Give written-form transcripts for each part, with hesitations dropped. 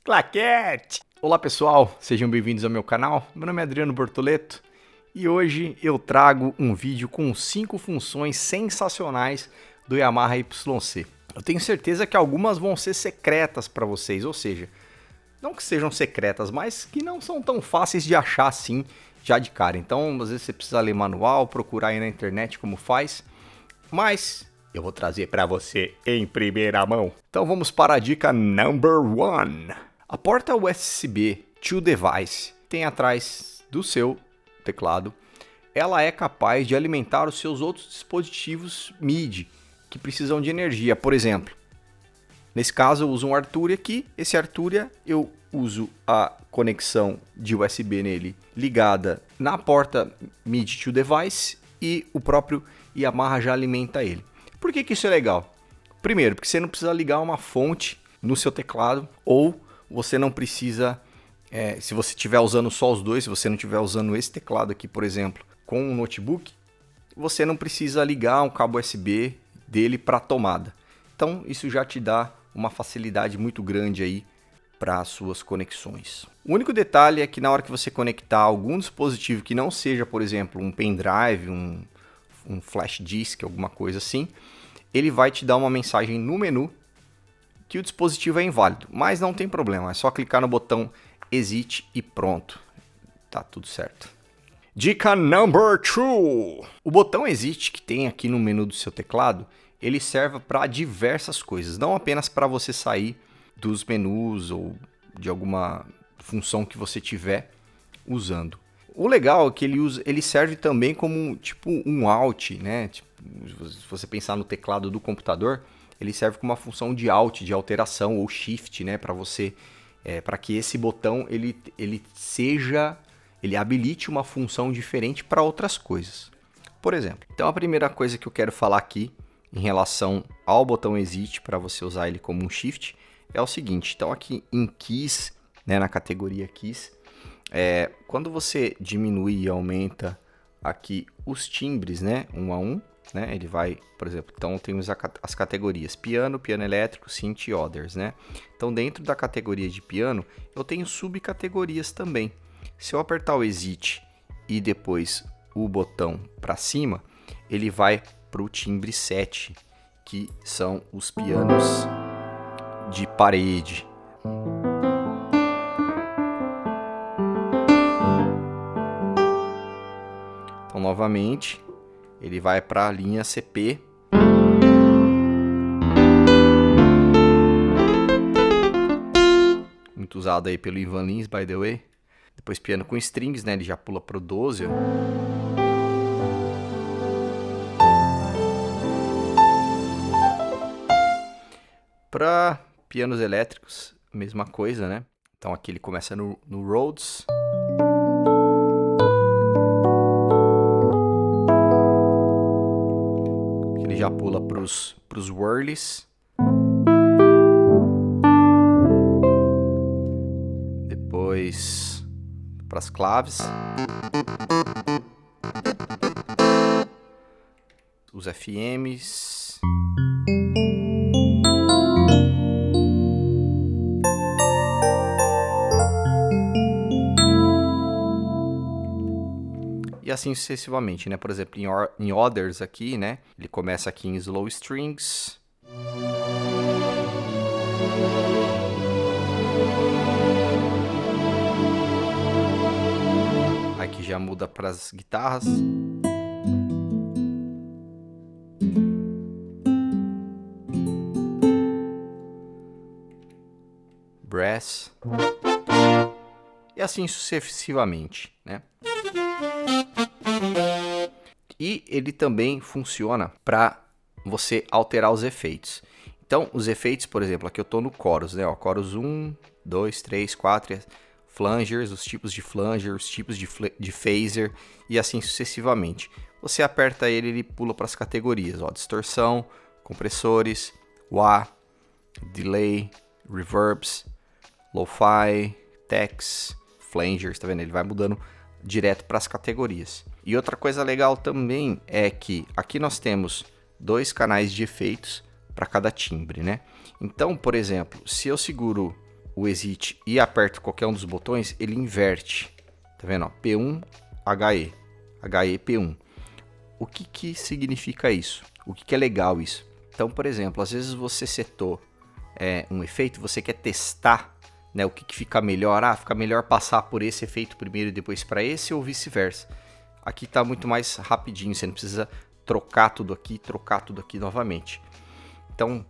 Claquete! Olá pessoal, sejam bem-vindos ao meu canal. Meu nome é Adriano Bortoleto e hoje eu trago um vídeo com 5 funções sensacionais do Yamaha YC. Eu tenho certeza que algumas vão ser secretas para vocês, ou seja, não que sejam secretas, mas que não são tão fáceis de achar assim já de cara. Então, às vezes você precisa ler manual, procurar aí na internet como faz, mas eu vou trazer para você em primeira mão. Então vamos para a dica number 1. A porta USB to device tem atrás do seu teclado. Ela é capaz de alimentar os seus outros dispositivos MIDI que precisam de energia. Por exemplo, nesse caso eu uso um Arturia aqui. Esse Arturia eu uso a conexão de USB nele ligada na porta MIDI to device e o próprio Yamaha já alimenta ele. Por que isso é legal? Primeiro, porque você não precisa ligar uma fonte no seu teclado, ou você não precisa, se você estiver usando só os dois, se você não estiver usando esse teclado aqui, por exemplo, com um notebook, você não precisa ligar um cabo USB dele para a tomada. Então isso já te dá uma facilidade muito grande aí para as suas conexões. O único detalhe é que na hora que você conectar algum dispositivo que não seja, por exemplo, um pendrive, um flash disk, alguma coisa assim, ele vai te dar uma mensagem no menu que o dispositivo é inválido, mas não tem problema, é só clicar no botão Exit e pronto, tá tudo certo. Dica number 2. O botão Exit que tem aqui no menu do seu teclado, ele serve para diversas coisas, não apenas para você sair dos menus ou de alguma função que você tiver usando. O legal é que ele serve também como tipo um Alt, né? Tipo, se você pensar no teclado do computador, ele serve como uma função de Alt, de alteração ou Shift, né? Para você, para que esse botão ele habilite uma função diferente para outras coisas. Por exemplo, então a primeira coisa que eu quero falar aqui em relação ao botão Exit para você usar ele como um Shift é o seguinte. Então aqui em Keys, né? Na categoria Keys, quando você diminui e aumenta aqui os timbres, né, um a um, né, ele vai, por exemplo, então temos as categorias piano, piano elétrico, synth e others, né? Então dentro da categoria de piano eu tenho subcategorias também. Se eu apertar o Exit e depois o botão para cima, ele vai para o timbre 7, que são os pianos de parede. Então, novamente, ele vai para a linha CP. Muito usado aí pelo Ivan Lins, by the way. Depois piano com strings, né? Ele já pula para o 12. Para pianos elétricos, mesma coisa, né? Então aqui ele começa no Rhodes. Ele já pula para os whirlies. Depois para as claves. Os FMs. E assim sucessivamente, né? Por exemplo, em Others aqui, né? Ele começa aqui em Slow Strings. Aqui já muda para as guitarras. Brass. E assim sucessivamente, né? E ele também funciona para você alterar os efeitos. Então, os efeitos, por exemplo, aqui eu estou no chorus, né? Ó, chorus 1, 2, 3, 4, flangers, os tipos de flanger, os tipos de phaser e assim sucessivamente. Você aperta ele, ele pula para as categorias, ó, distorção, compressores, wah, delay, reverbs, lo-fi, techs, flangers, tá vendo? Ele vai mudando direto para as categorias. E outra coisa legal também é que aqui nós temos 2 canais de efeitos para cada timbre, né? Então, por exemplo, se eu seguro o exit e aperto qualquer um dos botões, ele inverte. Tá vendo? Ó, P1, HE, HE, P1. O que significa isso? O que é legal isso? Então, por exemplo, às vezes você setou um efeito, você quer testar, né, o que fica melhor. Ah, fica melhor passar por esse efeito primeiro e depois para esse, ou vice-versa. Aqui está muito mais rapidinho, você não precisa trocar tudo aqui novamente. Então,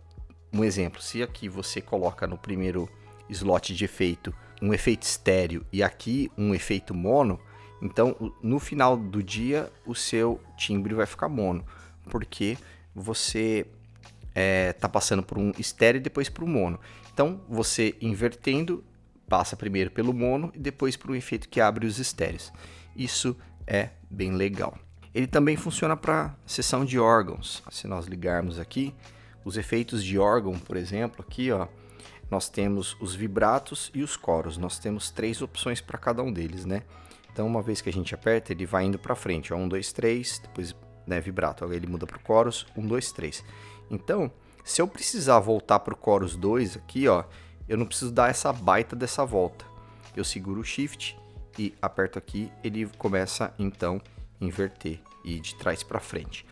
um exemplo, se aqui você coloca no primeiro slot de efeito um efeito estéreo e aqui um efeito mono, então no final do dia o seu timbre vai ficar mono, porque você tá passando por um estéreo e depois para o mono. Então você invertendo, passa primeiro pelo mono e depois para o efeito que abre os estéreos. Isso é bem legal. Ele também funciona para seção de órgãos. Se nós ligarmos aqui, os efeitos de órgão, por exemplo, aqui ó, nós temos os vibratos e os coros. Nós temos 3 opções para cada um deles, né? Então, uma vez que a gente aperta, ele vai indo para frente. 1, 2, 3, depois vibrato. Aí ele muda para o chorus, 1, 2, 3. Então, se eu precisar voltar para o chorus 2 aqui, ó, eu não preciso dar essa baita dessa volta. Eu seguro o Shift e aperto aqui, ele começa então a inverter e de trás para frente.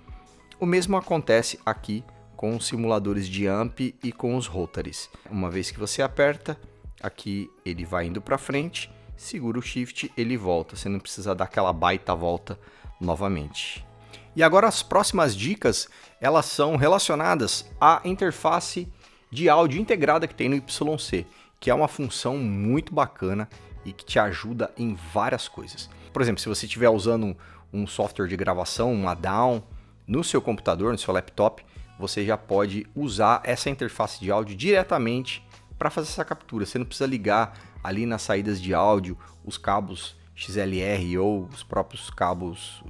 O mesmo acontece aqui com os simuladores de amp e com os rotaries. Uma vez que você aperta, aqui ele vai indo para frente, segura o Shift, ele volta. Você não precisa dar aquela baita volta novamente. E agora as próximas dicas, elas são relacionadas à interface de áudio integrada que tem no YC, que é uma função muito bacana e que te ajuda em várias coisas. Por exemplo, se você estiver usando um software de gravação, uma DAW, no seu computador, no seu laptop, você já pode usar essa interface de áudio diretamente para fazer essa captura. Você não precisa ligar ali nas saídas de áudio os cabos XLR ou os próprios cabos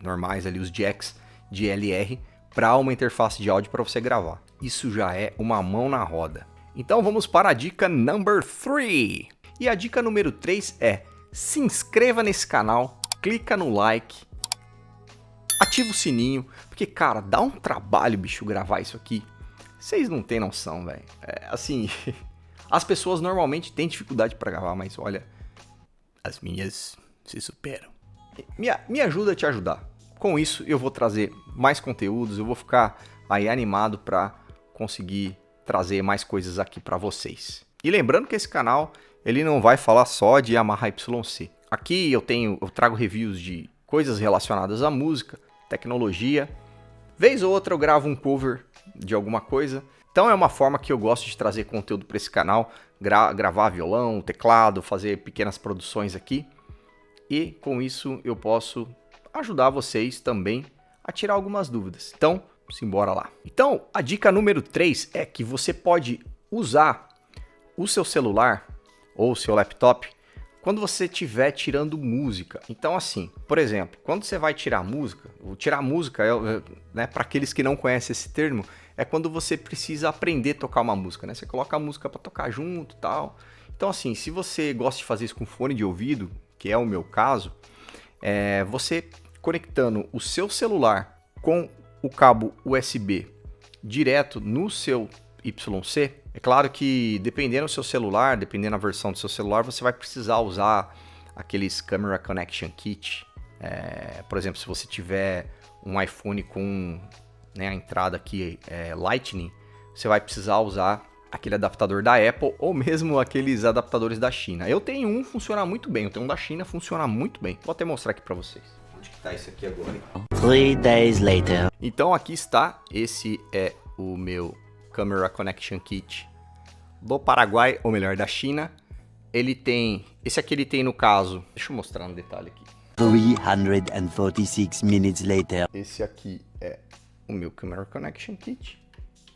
normais ali, os jacks de LR, para uma interface de áudio para você gravar. Isso já é uma mão na roda. Então vamos para a dica number 3. E a dica número 3 é: se inscreva nesse canal, clica no like, ativa o sininho, porque, cara, dá um trabalho, bicho, gravar isso aqui. Vocês não têm noção, velho. Assim, as pessoas normalmente têm dificuldade para gravar, mas olha, as minhas se superam. Me ajuda a te ajudar. Com isso, eu vou trazer mais conteúdos, eu vou ficar aí animado para conseguir trazer mais coisas aqui para vocês. E lembrando que esse canal, ele não vai falar só de Yamaha YC. Aqui eu trago reviews de coisas relacionadas à música, tecnologia. Vez ou outra eu gravo um cover de alguma coisa. Então é uma forma que eu gosto de trazer conteúdo para esse canal, gravar violão, teclado, fazer pequenas produções aqui. E com isso eu posso ajudar vocês também a tirar algumas dúvidas. Então, simbora lá. Então, a dica número 3 é que você pode usar o seu celular ou o seu laptop quando você estiver tirando música. Então, assim, por exemplo, quando você vai tirar música, né, para aqueles que não conhecem esse termo, é quando você precisa aprender a tocar uma música, né? Você coloca a música para tocar junto e tal. Então, assim, se você gosta de fazer isso com fone de ouvido, que é o meu caso, você conectando o seu celular com o cabo USB direto no seu YC, é claro que dependendo do seu celular, dependendo da versão do seu celular, você vai precisar usar aqueles Camera Connection Kit. Por exemplo, se você tiver um iPhone com, né, a entrada aqui Lightning, você vai precisar usar aquele adaptador da Apple ou mesmo aqueles adaptadores da China. Eu tenho um, funciona muito bem. Eu tenho um da China, funciona muito bem. Vou até mostrar aqui para vocês. Onde que tá isso aqui agora? 3 days later. Então aqui está. Esse é o meu Camera Connection Kit do Paraguai, ou melhor, da China. Esse aqui ele tem no caso, deixa eu mostrar no detalhe aqui. 346 minutes later. Esse aqui é o meu Camera Connection Kit.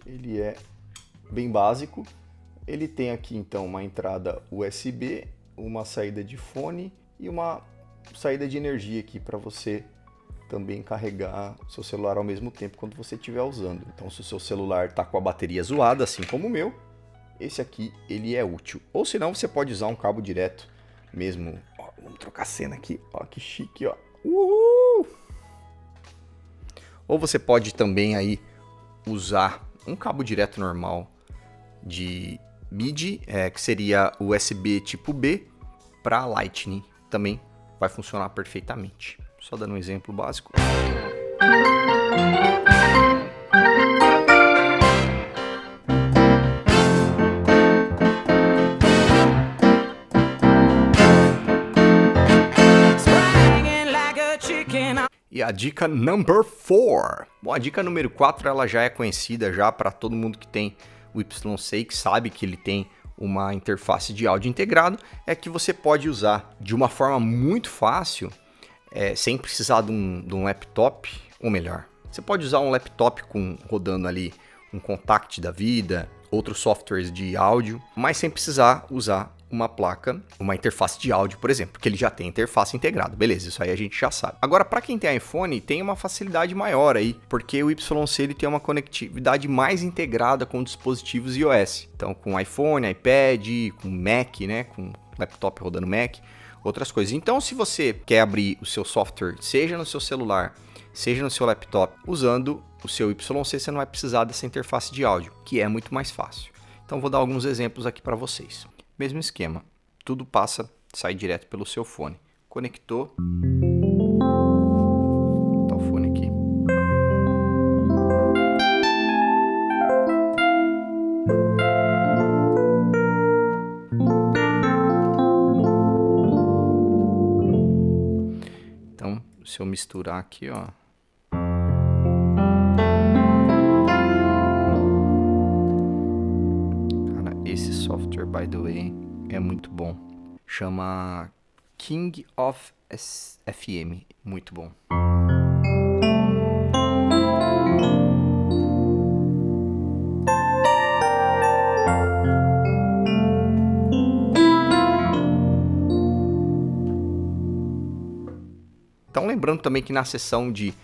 Ele é bem básico. Ele tem aqui então uma entrada USB, uma saída de fone e uma saída de energia aqui para você também carregar o seu celular ao mesmo tempo quando você estiver usando. Então, se o seu celular está com a bateria zoada, assim como o meu, esse aqui ele é útil. Ou senão você pode usar um cabo direto mesmo. Ó, vamos trocar a cena aqui. Ó, que chique, ó. Uhul! Ou você pode também aí usar um cabo direto normal de MIDI, que seria USB tipo B, para Lightning. Também vai funcionar perfeitamente. Só dando um exemplo básico. E a dica number 4. Bom, a dica número 4 ela já é conhecida já para todo mundo que tem o YC, que sabe que ele tem uma interface de áudio integrado, é que você pode usar de uma forma muito fácil, sem precisar de um laptop, ou melhor, você pode usar um laptop rodando ali um Contact da vida, outros softwares de áudio, mas sem precisar usar uma placa, uma interface de áudio, por exemplo, porque ele já tem interface integrada. Beleza, isso aí a gente já sabe. Agora, para quem tem iPhone, tem uma facilidade maior aí, porque o YC ele tem uma conectividade mais integrada com dispositivos iOS. Então, com iPhone, iPad, com Mac, né, com laptop rodando Mac, outras coisas. Então, se você quer abrir o seu software, seja no seu celular, seja no seu laptop, usando o seu YC, você não vai precisar dessa interface de áudio, que é muito mais fácil. Então, vou dar alguns exemplos aqui para vocês. Mesmo esquema, tudo sai direto pelo seu fone. Conectou. Vou botar o fone aqui. Então, se eu misturar aqui, ó. Esse software, by the way, é muito bom. Chama King of FM. Muito bom. Então, lembrando também que na seção de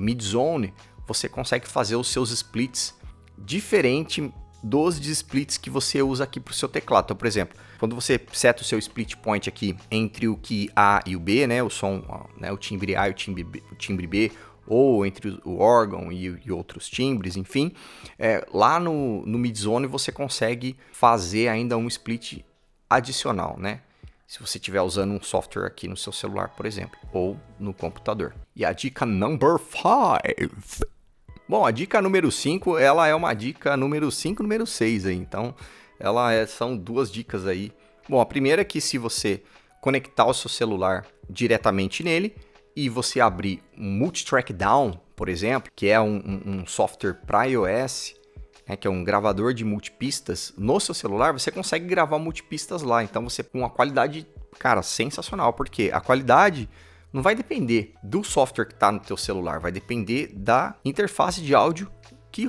mid-zone, você consegue fazer os seus splits diferente dos splits que você usa aqui para o seu teclado. Então, por exemplo, quando você seta o seu split point aqui entre o key A e o B, né, o som, né, o timbre A e o timbre B, ou entre o órgão e outros timbres, enfim, lá no mid-zone você consegue fazer ainda um split adicional, né? Se você estiver usando um software aqui no seu celular, por exemplo, ou no computador. E a dica number 5. Bom, a dica número 5, ela é uma dica número 5, número 6 aí. Então, são duas dicas aí. Bom, a primeira é que se você conectar o seu celular diretamente nele e você abrir um Multitrack Down, por exemplo, que é um software para iOS, né, que é um gravador de multipistas no seu celular, você consegue gravar multipistas lá. Então, você com uma qualidade, cara, sensacional, porque a qualidade não vai depender do software que está no teu celular, vai depender da interface de áudio que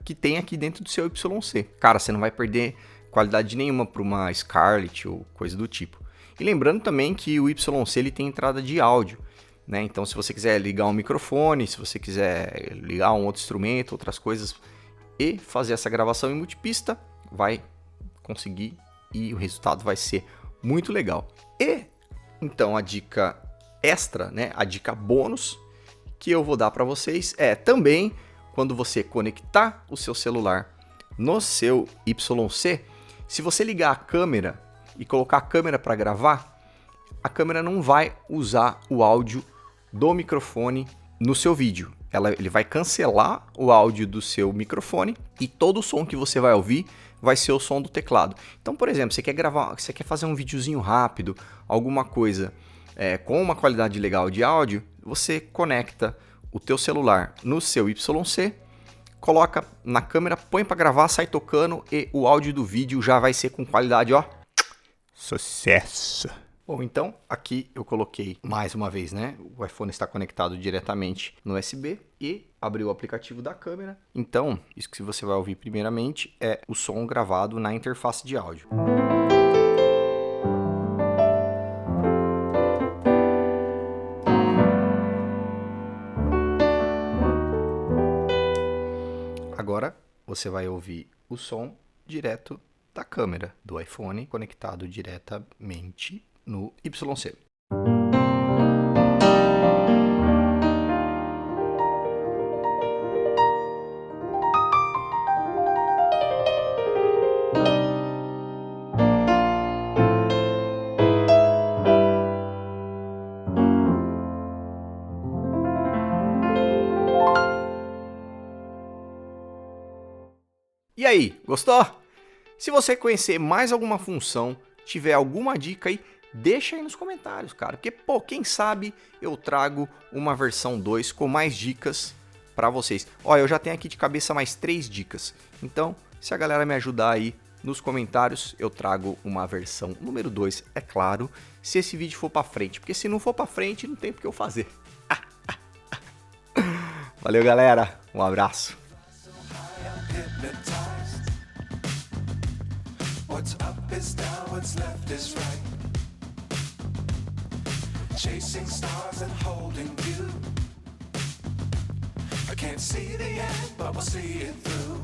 que tem aqui dentro do seu YC. Cara, você não vai perder qualidade nenhuma para uma Scarlett ou coisa do tipo. E lembrando também que o YC ele tem entrada de áudio, né? Então, se você quiser ligar um microfone, se você quiser ligar um outro instrumento, outras coisas, e fazer essa gravação em multipista, vai conseguir e o resultado vai ser muito legal. E então a dica extra, né, a dica bônus que eu vou dar para vocês é também quando você conectar o seu celular no seu YC, se você ligar a câmera e colocar a câmera para gravar, a câmera não vai usar o áudio do microfone no seu vídeo. Ele vai cancelar o áudio do seu microfone e todo o som que você vai ouvir vai ser o som do teclado. Então, por exemplo, você quer fazer um videozinho rápido, alguma coisa com uma qualidade legal de áudio, você conecta o teu celular no seu YC, coloca na câmera, põe para gravar, sai tocando e o áudio do vídeo já vai ser com qualidade, ó, sucesso! Bom, então aqui eu coloquei mais uma vez, né? O iPhone está conectado diretamente no USB e abriu o aplicativo da câmera. Então, isso que você vai ouvir primeiramente é o som gravado na interface de áudio. Agora você vai ouvir o som direto da câmera do iPhone conectado diretamente no YC. aí, gostou? Se você conhecer mais alguma função, tiver alguma dica aí, deixa aí nos comentários, cara. Porque, pô, quem sabe eu trago uma versão 2 com mais dicas para vocês. Ó, eu já tenho aqui de cabeça mais 3 dicas. Então, se a galera me ajudar aí nos comentários, eu trago uma versão número 2, é claro, se esse vídeo for para frente. Porque se não for para frente, não tem por que eu fazer. Valeu, galera. Um abraço. What's up is down, what's left is right. Chasing stars and holding you. I can't see the end, but we'll see it through.